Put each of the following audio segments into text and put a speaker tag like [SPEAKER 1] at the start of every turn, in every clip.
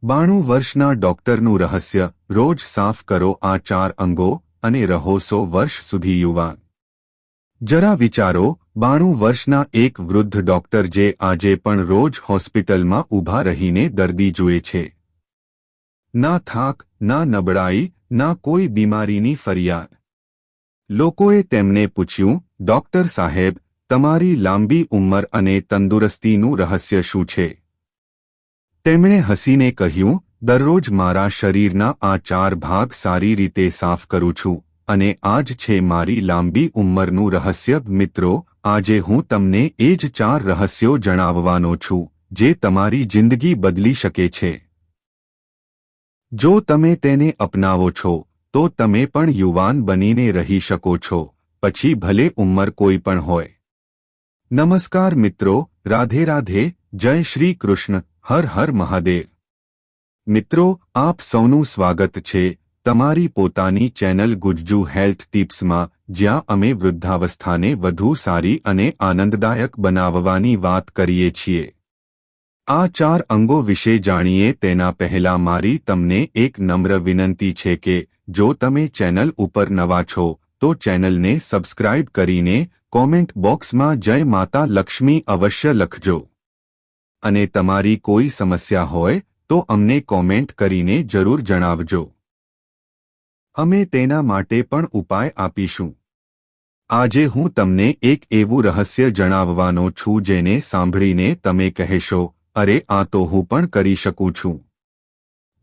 [SPEAKER 1] 92 વર્ષના ડોક્ટરનું રહસ્ય. રોજ સાફ કરો આ 4 અંગો અને રહો 100 વર્ષ સુધી યુવાન. જરા વિચારો, 92 વર્ષના એક વૃદ્ધ ડોક્ટર જે આજે પણ રોજ હોસ્પિટલમાં ઊભા રહીને દર્દી જુએ છે. ના થાક, ના નબળાઈ, ના કોઈ બીમારીની ફરિયાદ. લોકોએ તેમને પૂછ્યું, ડોક્ટર સાહેબ, તમારી લાંબી ઉંમર અને તંદુરસ્તીનું રહસ્ય શું છે? તેમણે હસીને કહ્યું, દરરોજ મારા શરીરના આ 4 ભાગ સારી રીતે સાફ કરું છું અને આ જ છે મારી લાંબી ઉંમરનું રહસ્ય. મિત્રો, આજે હું તમને એ જ 4 રહસ્યો જણાવવાનો છું જે તમારી જિંદગી બદલી શકે છે. જો તમે તેને અપનાવો છો તો તમે પણ યુવાન બનીને રહી શકો છો, પછી ભલે ઉંમર કોઈ પણ હોય. નમસ્કાર મિત્રો, રાધે રાધે, જય શ્રી કૃષ્ણ, હર હર મહાદેવ. મિત્રો, આપ સૌનું સ્વાગત છે તમારી પોતાની ચેનલ ગુજ્જુ હેલ્થ ટિપ્સમાં, જ્યાં અમે વૃદ્ધાવસ્થાને વધુ સારી અને આનંદદાયક બનાવવાની વાત કરીએ છીએ. આ 4 અંગો વિશે જાણીએ તેના પહેલા મારી તમને એક નમ્ર વિનંતી છે કે જો તમે ચેનલ ઉપર નવા છો તો ચેનલને સબસ્ક્રાઇબ કરીને કોમેન્ટ બોક્સમાં જય માતા લક્ષ્મી અવશ્ય લખજો. અને તમારી કોઈ સમસ્યા હોય તો અમને કોમેન્ટ કરીને જરૂર જણાવજો. અમે તેના માટે પણ ઉપાય આપીશું. આજે હું તમને એક એવું રહસ્ય જણાવવાનો છું જેને સાંભળીને તમે કહેશો, અરે આ તો હું પણ કરી શકું છું.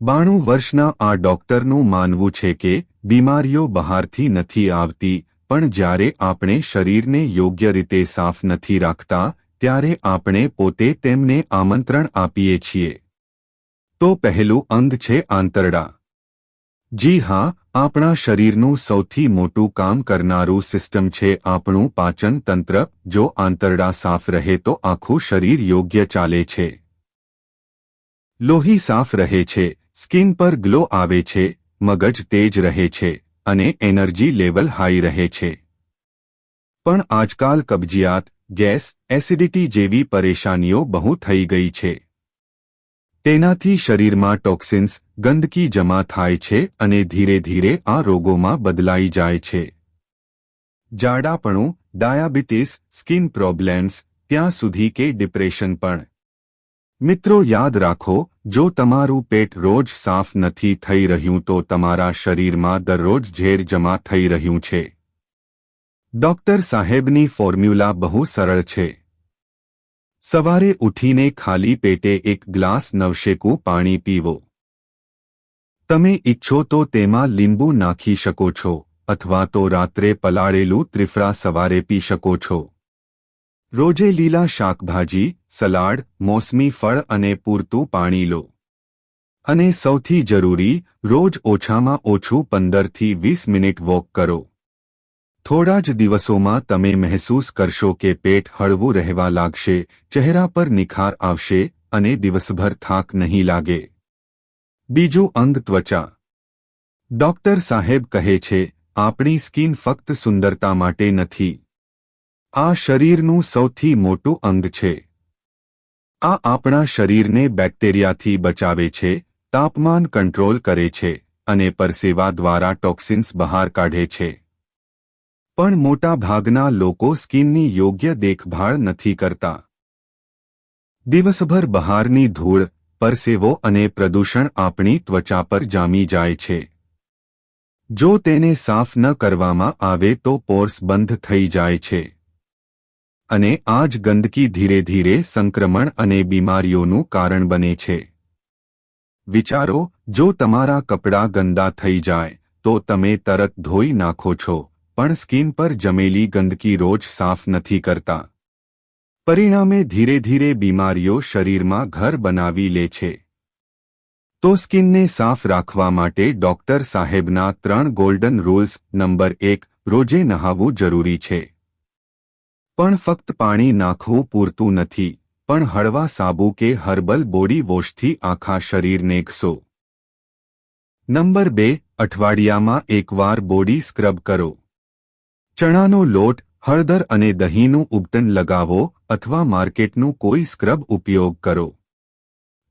[SPEAKER 1] 92 વર્ષના આ ડોક્ટરનું માનવું છે કે બીમારીઓ બહારથી નથી આવતી, પણ જ્યારે આપણે શરીરને યોગ્ય રીતે સાફ નથી રાખતા ત્યારે આપણે પોતે તેમને આમંત્રણ આપીએ છીએ. તો પહેલું અંગ છે આંતરડા. જી હા, આપણા શરીરનું સૌથી મોટું કામ કરનારું સિસ્ટમ છે આપણું પાચન તંત્ર. જો આંતરડા સાફ રહે તો આખું શરીર યોગ્ય ચાલે છે. લોહી સાફ રહે છે, સ્કિન પર ગ્લો આવે છે, મગજ તેજ રહે છે અને એનર્જી લેવલ હાઈ રહે છે. પણ આજકાલ કબજિયાત, ગેસ, એસિડિટી જેવી પરેશાનીઓ બહુ થઈ ગઈ છે. તેનાથી શરીરમાં ટોક્સિન્સ, ગંદકી જમા થાય છે અને ધીરે ધીરે આ રોગોમાં બદલાઈ જાય છે. જાડાપણું, ડાયાબિટીસ, સ્કિન પ્રોબ્લેમ્સ, ત્યાં સુધી કે ડિપ્રેશન પણ. મિત્રો, યાદ રાખો, જો તમારું પેટ રોજ સાફ નથી થઈ રહ્યું તો તમારા શરીરમાં દરરોજ ઝેર જમા થઈ રહ્યું છે. ડોક્ટર સાહેબની ફોર્મ્યુલા બહુ સરળ છે. સવારે ઉઠીને ખાલી પેટે 1 ગ્લાસ નવશેકું પાણી પીવો. તમે ઈચ્છો તો તેમાં લીંબુ નાખી શકો છો અથવા તો રાત્રે પલાળેલું ત્રિફળા સવારે પી શકો છો. રોજે લીલા શાકભાજી, સલાડ, મોસમી ફળ અને પૂરતું પાણી લો. અને સૌથી જરૂરી, રોજ ઓછામાં ઓછું 15 થી 20 મિનિટ વોક કરો. થોડા જ દિવસોમાં તમે મહેસૂસ કરશો કે પેટ હળવું રહેવા લાગશે, ચહેરા પર નિખાર આવશે અને દિવસભર થાક નહીં લાગે. બીજું અંગ ત્વચા. ડોક્ટર સાહેબ કહે છે, આપણી સ્કિન ફક્ત સુંદરતા માટે નથી. આ શરીરનું સૌથી મોટું અંગ છે. આ આપણા શરીરને બેક્ટેરિયાથી બચાવે છે, તાપમાન કંટ્રોલ કરે છે અને પરસેવા દ્વારા ટોક્સિન્સ બહાર કાઢે છે. પણ મોટા ભાગના લોકો સ્કિનની યોગ્ય દેખભાળ નથી કરતા. દિવસભર બહારની ધૂળ, પરસેવો અને પ્રદૂષણ આપણી ત્વચા પર જામી જાય છે. જો તેને સાફ ન કરવામાં આવે તો પોર્સ બંધ થઈ જાય છે. અને આ જ ગંદકી ધીરે ધીરે સંક્રમણ અને બીમારીઓનું કારણ બને છે. વિચારો, જો તમારા કપડાં ગંદા થઈ જાય તો તમે તરત ધોઈ નાખો છો, પણ સ્કિન પર જમેલી ગંદકી રોજ સાફ નથી કરતા. પરિણામે ધીરે ધીરે બીમારીઓ શરીરમાં ઘર બનાવી લે છે. તો સ્કિનને સાફ રાખવા માટે ડોક્ટર સાહેબના 3 ગોલ્ડન રૂલ્સ. નંબર 1, રોજે નહાવું જરૂરી છે. પણ ફક્ત પાણી નાખવું પૂરતું નથી, પણ હળવા સાબુ કે હર્બલ બોડી વોશથી આખા શરીરને ઘસો. નંબર 2, અઠવાડિયામાં એકવાર બોડી સ્ક્રબ કરો. ચણાનો લોટ, હળદર અને દહીંનું ઉબટન લગાવો અથવા માર્કેટનું કોઈ સ્ક્રબ ઉપયોગ કરો.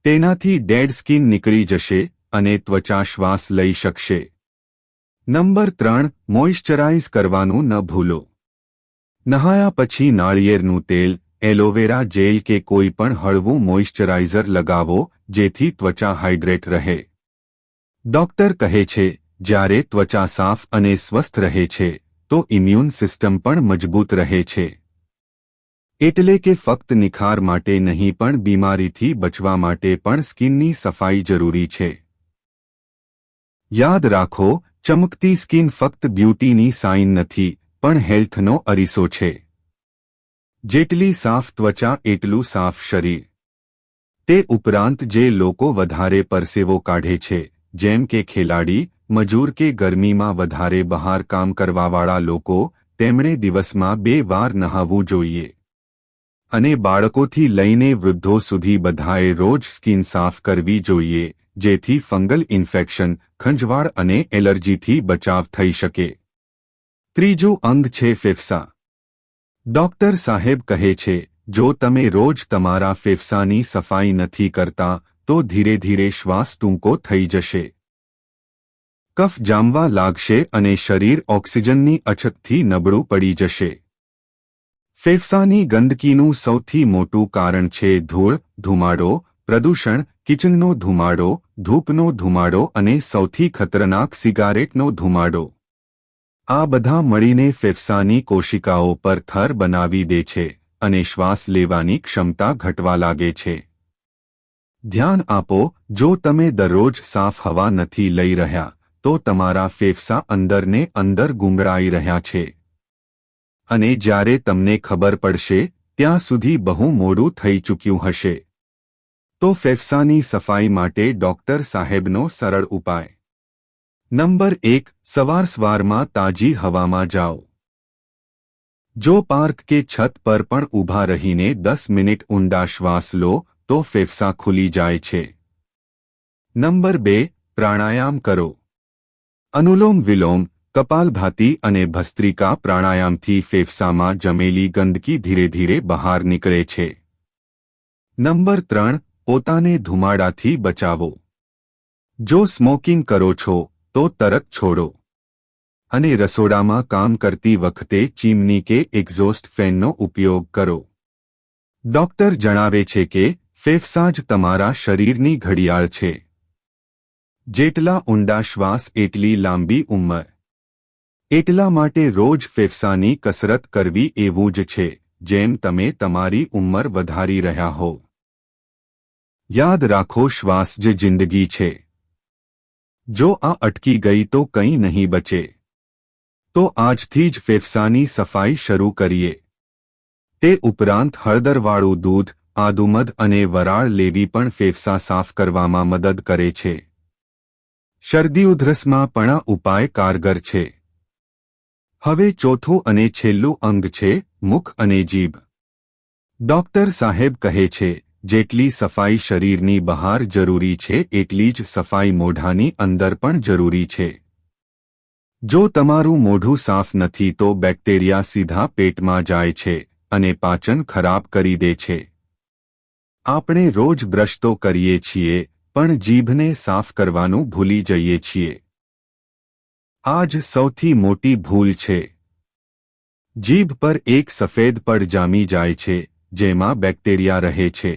[SPEAKER 1] તેનાથી ડેડ સ્કિન નીકળી જશે અને ત્વચા શ્વાસ લઈ શકશે. નંબર 3. મોઇશ્ચરાઇઝ કરવાનું ન ભૂલો. નહાયા પછી નાળિયેરનું તેલ, એલોવેરા જેલ કે કોઈ પણ હળવું મોઇશ્ચરાઇઝર લગાવો જેથી ત્વચા હાઇડ્રેટ રહે. ડોક્ટર કહે છે જ્યારે ત્વચા સાફ અને સ્વસ્થ રહે છે તો ઇમ્યુન સિસ્ટમ પણ મજબૂત રહે છે. એટલે કે ફક્ત નિખાર માટે નહીં પણ બીમારીથી બચવા માટે પણ સ્કિનની સફાઈ જરૂરી છે. યાદ રાખો, ચમકતી સ્કિન ફક્ત બ્યુટીની સાઇન નથી પણ હેલ્થનો અરીસો છે. જેટલી સાફ ત્વચા એટલું સાફ શરીર. તે ઉપરાંત જે લોકો વધારે પરસેવો કાઢે છે, જેમ કે ખેલાડી, મજૂર કે ગરમીમાં વધારે બહાર કામ કરવાવાળા લોકો, તેમણે દિવસમાં 2 વાર નહાવું જોઈએ. અને બાળકોથી લઈને વૃદ્ધો સુધી બધાએ રોજ સ્કિન સાફ કરવી જોઈએ જેથી ફંગલ ઇન્ફેક્શન, ખંજવાળ અને એલર્જીથી બચાવ થઈ શકે. ત્રીજું અંગ છે ફેફસા. ડોક્ટર સાહેબ કહે છે જો તમે રોજ તમારા ફેફસાની સફાઈ નથી કરતા તો ધીરે ધીરે શ્વાસ ટૂંકો થઈ જશે. કફ જામવા લાગશે અને શરીર ઓક્સિજનની અછતથી નબળું પડી જશે. ફેફસાની ગંદકીનું સૌથી મોટું કારણ છે ધૂળ, ધુમાડો, પ્રદૂષણ, કિચનનો ધુમાડો, ધૂપનો ધુમાડો અને સૌથી ખતરનાક સિગારેટનો ધુમાડો. આ બધા મળીને ફેફસાની કોશિકાઓ પર થર બનાવી દે છે અને શ્વાસ લેવાની ક્ષમતા ઘટવા લાગે છે. ધ્યાન આપો, જો તમે દરરોજ સાફ હવા નથી લઈ રહ્યા તો તમારા ફેફસા અંદરને અંદર ગુંગળાઈ રહ્યા છે. અને જ્યારે તમને ખબર પડશે ત્યાં સુધી બહુ મોડું થઈ ચૂક્યું હશે. તો ફેફસાની સફાઈ માટે ડોક્ટર સાહેબનો સરળ ઉપાય. નંબર 1. સવારમાં તાજી હવામાં જાઓ. જો પાર્ક કે છત પર પણ ઊભા રહીને 10 મિનિટ ઊંડા શ્વાસ લો તો ફેફસા ખુલી જાય છે. નંબર 2. પ્રાણાયામ કરો. અનુલોમ વિલોમ, કપાલભાતિ અને ભસ્ત્રિકા પ્રાણાયામથી ફેફસામાં જમેલી ગંદકી ધીરે ધીરે બહાર નીકળે છે. નંબર 3. પોતાને ધુમાડાથી બચાવો. જો સ્મોકિંગ કરો છો તો તરત છોડો. અને રસોડામાં કામ કરતી વખતે ચીમની કે એક્ઝોસ્ટ ફેનનો ઉપયોગ કરો. ડોક્ટર જણાવે છે કે ફેફસા જ તમારા શરીરની ઘડિયાળ છે. જેટલા ઊંડા શ્વાસ એટલી લાંબી ઉંમર. એટલા માટે રોજ ફેફસાની કસરત કરવી એવું જ છે જેમ તમે તમારી ઉંમર વધારી રહ્યા હો. યાદ રાખો, શ્વાસ જ જિંદગી છે. જો આ અટકી ગઈ તો કંઈ નહીં બચે. તો આજથી જ ફેફસાની સફાઈ શરૂ કરીએ. તે ઉપરાંત હળદરવાળું દૂધ, આદુમધ અને વરાળ લેવી પણ ફેફસા સાફ કરવામાં મદદ કરે છે. શરદી ઉધરસમાં પણ આ ઉપાય કારગર છે. હવે ચોથું અને છેલ્લું અંગ છે મુખ અને જીભ. ડોક્ટર સાહેબ કહે છે જેટલી સફાઈ શરીરની બહાર જરૂરી છે એટલી જ સફાઈ મોઢાની અંદર પણ જરૂરી છે. જો તમારું મોઢું સાફ નથી તો બેક્ટેરિયા સીધા પેટમાં જાય છે અને પાચન ખરાબ કરી દે છે. આપણે રોજ બ્રશ તો કરીએ છીએ પણ જીભને સાફ કરવાનું ભૂલી જઈએ છીએ. આ જ સૌથી મોટી ભૂલ છે. જીભ પર એક સફેદ પડ જામી જાય છે જેમાં બેક્ટેરિયા રહે છે.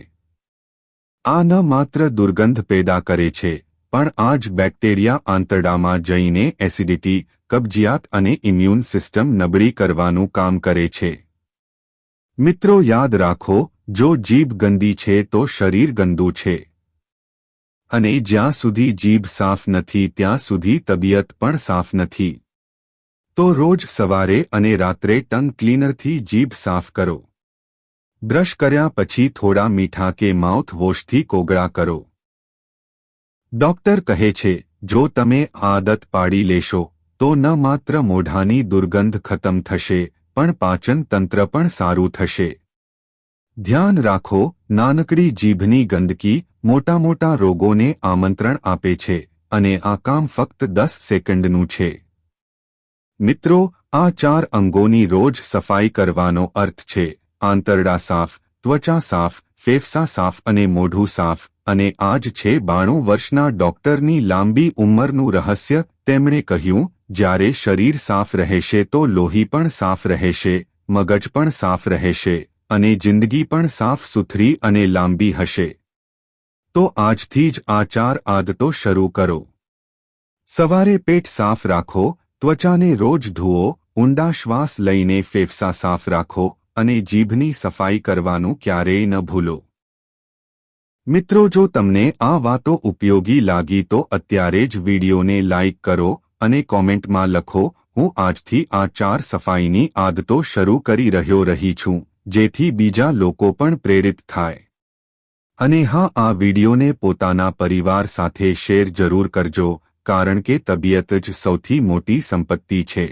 [SPEAKER 1] આ ન માત્ર દુર્ગંધ પેદા કરે છે પણ આ જ બેક્ટેરિયા આંતરડામાં જઈને એસિડિટી, કબજિયાત અને ઇમ્યુન સિસ્ટમ નબળી કરવાનું કામ કરે છે. મિત્રો યાદ રાખો, જો જીભ ગંદી છે તો શરીર ગંદુ છે. અને જ્યાં સુધી જીભ સાફ નથી ત્યાં સુધી તબિયત પણ સાફ નથી. તો રોજ સવારે અને રાત્રે ટંગ ક્લીનરથી જીભ સાફ કરો. બ્રશ કર્યા પછી થોડા મીઠા કે માઉથ વોશથી કોગળા કરો. ડોક્ટર કહે છે જો તમે આદત પાડી લેશો તો ન માત્ર મોઢાની દુર્ગંધ ખતમ થશે પણ પાચન તંત્ર પણ સારું થશે. ધ્યાન રાખો, નાનકડી જીભની ગંદકી મોટા મોટા રોગોને આમંત્રણ આપે છે અને આ કામ ફક્ત 10 સેકન્ડનું છે. મિત્રો, આ 4 અંગોની રોજ સફાઈ કરવાનો અર્થ છે આંતરડા સાફ, ત્વચા સાફ, ફેફસા સાફ અને મોઢું સાફ, અને આ જ છે 92 વર્ષના ડોક્ટરની લાંબી ઉંમરનું રહસ્ય. તેમણે કહ્યું, જ્યારે શરીર સાફ રહેશે તો લોહી પણ સાફ રહેશે, મગજ પણ સાફ રહેશે, અને જિંદગી પણ સાફ સુથરી અને લાંબી હશે. તો આજથી જ આ 4 આદતો શરૂ કરો. સવારે પેટ સાફ રાખો, ત્વચાને રોજ ધુઓ, ઊંડા શ્વાસ લઈને ફેફસા સાફ રાખો, અને જીભની સફાઈ કરવાનું ક્યારેય ન ભૂલો. મિત્રો, જો તમને આ વાતો ઉપયોગી લાગી તો અત્યારે જ વિડીયોને લાઇક કરો અને કોમેન્ટમાં લખો, હું આજથી આ 4 સફાઈની આદતો શરૂ કરી રહી છું, જેથી બીજા લોકો પણ પ્રેરિત થાય. અને હા, આ વિડીયોને પોતાના પરિવાર સાથે શેર જરૂર કરજો, કારણ કે તબિયત જ સૌથી મોટી સંપત્તિ છે.